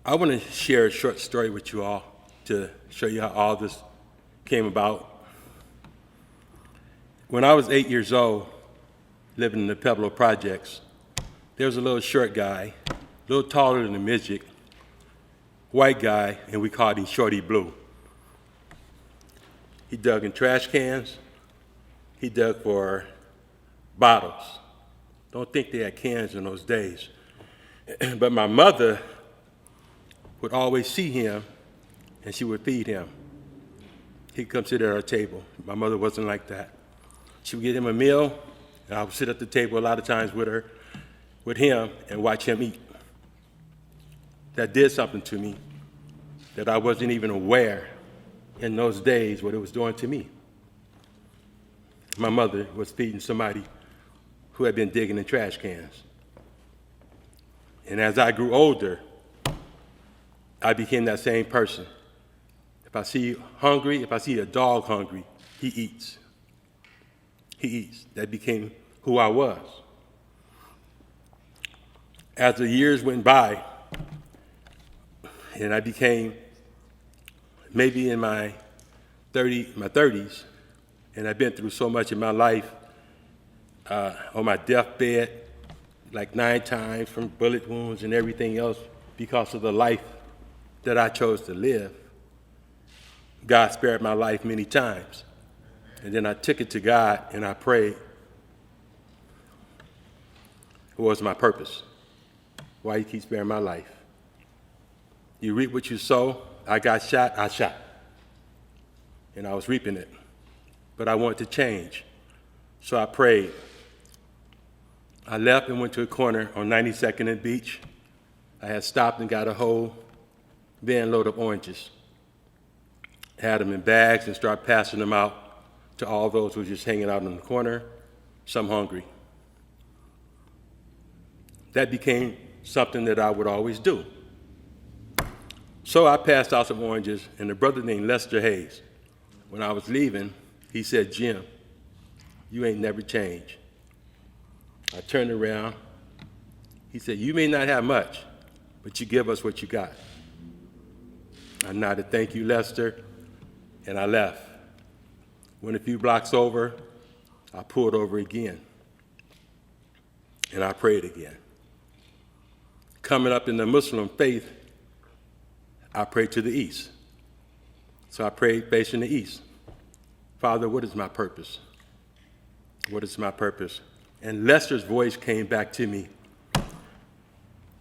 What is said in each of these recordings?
I want to share a short story with you all to show you how all this came about. When I was 8 years old, living in the Pueblo Projects, there was a little short guy, a little taller than a midget, white guy, and we called him Shorty Blue. He dug in trash cans. He dug for bottles. Don't think they had cans in those days. But my mother would always see him, and she would feed him. He'd come sit at our table. My mother wasn't like that. She would get him a meal, and I would sit at the table a lot of times with him, and watch him eat. That did something to me that I wasn't even aware in those days what it was doing to me. My mother was feeding somebody who had been digging in trash cans. And as I grew older, I became that same person. If I see hungry, if I see a dog hungry, he eats. He eats. That became who I was. As the years went by, and I became maybe in my 30s, and I've been through so much in my life, on my deathbed, like 9 times from bullet wounds and everything else because of the life that I chose to live. God spared my life many times. And then I took it to God and I prayed. What was my purpose? Why you keep sparing my life? You reap what you sow. I got shot, I shot. And I was reaping it. But I wanted to change. So I prayed. I left and went to a corner on 92nd and Beach. I had stopped and got a whole van load of oranges. Had them in bags and started passing them out to all those who were just hanging out in the corner, some hungry. That became something that I would always do. So I passed out some oranges, and a brother named Lester Hayes, when I was leaving, he said, "Jim, you ain't never changed." I turned around. He said, "You may not have much, but you give us what you got." I nodded, "Thank you, Lester," and I left. Went a few blocks over, I pulled over again, and I prayed again. Coming up in the Muslim faith, I prayed to the east. So I prayed facing the east. Father, what is my purpose? What is my purpose? And Lester's voice came back to me.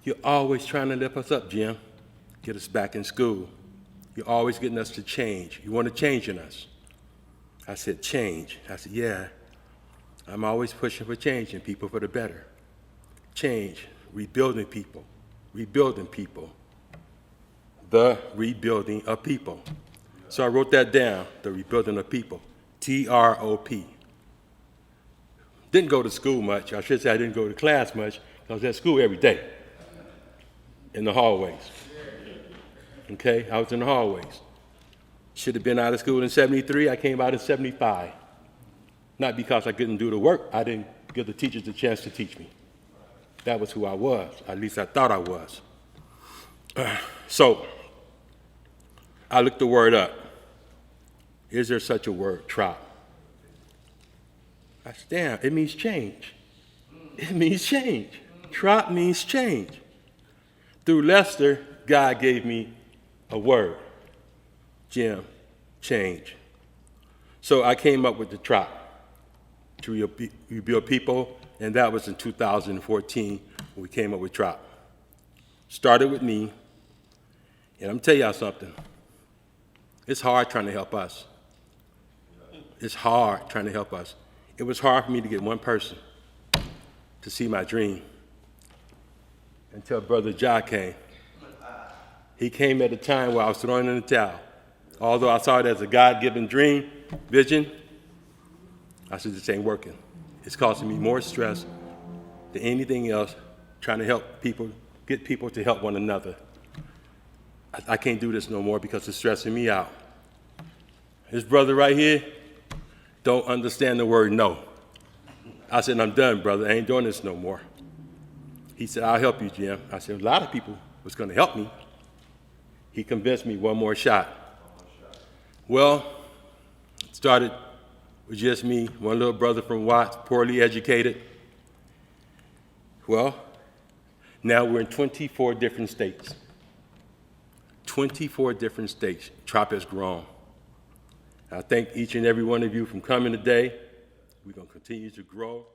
You're always trying to lift us up, Jim. Get us back in school. You're always getting us to change. You want to change in us. I said, change. I said, yeah. I'm always pushing for changing people for the better. Change, rebuilding people, rebuilding people. The rebuilding of people. So I wrote that down, the rebuilding of people, TROP. Didn't go to school much. I should say I didn't go to class much. I was at school every day in the hallways. Okay, I was in the hallways. Should have been out of school in 73. I came out in 75. Not because I couldn't do the work. I didn't give the teachers a chance to teach me. That was who I was. At least I thought I was. So I looked the word up. Is there such a word, trop? I said, damn, it means change. It means change. Trop means change. Through Lester, God gave me a word. Jim, change. So I came up with the trop to rebuild people, and that was in 2014 when we came up with trop. Started with me, and I'm telling y'all something. It's hard trying to help us. It's hard trying to help us. It was hard for me to get one person to see my dream until Brother Ja came. He came at a time where I was throwing in the towel. Although I saw it as a God-given dream, vision, I said, this ain't working. It's causing me more stress than anything else, trying to help people, get people to help one another. I can't do this no more because it's stressing me out. His brother right here don't understand the word no. I said, I'm done, brother. I ain't doing this no more. He said, I'll help you, Jim. I said, a lot of people was going to help me, He convinced me one more shot. Well, it started with just me, one little brother from Watts, poorly educated. Well, now we're in 24 different states. 24 different states. Trop has grown. I thank each and every one of you for coming today. We're going to continue to grow.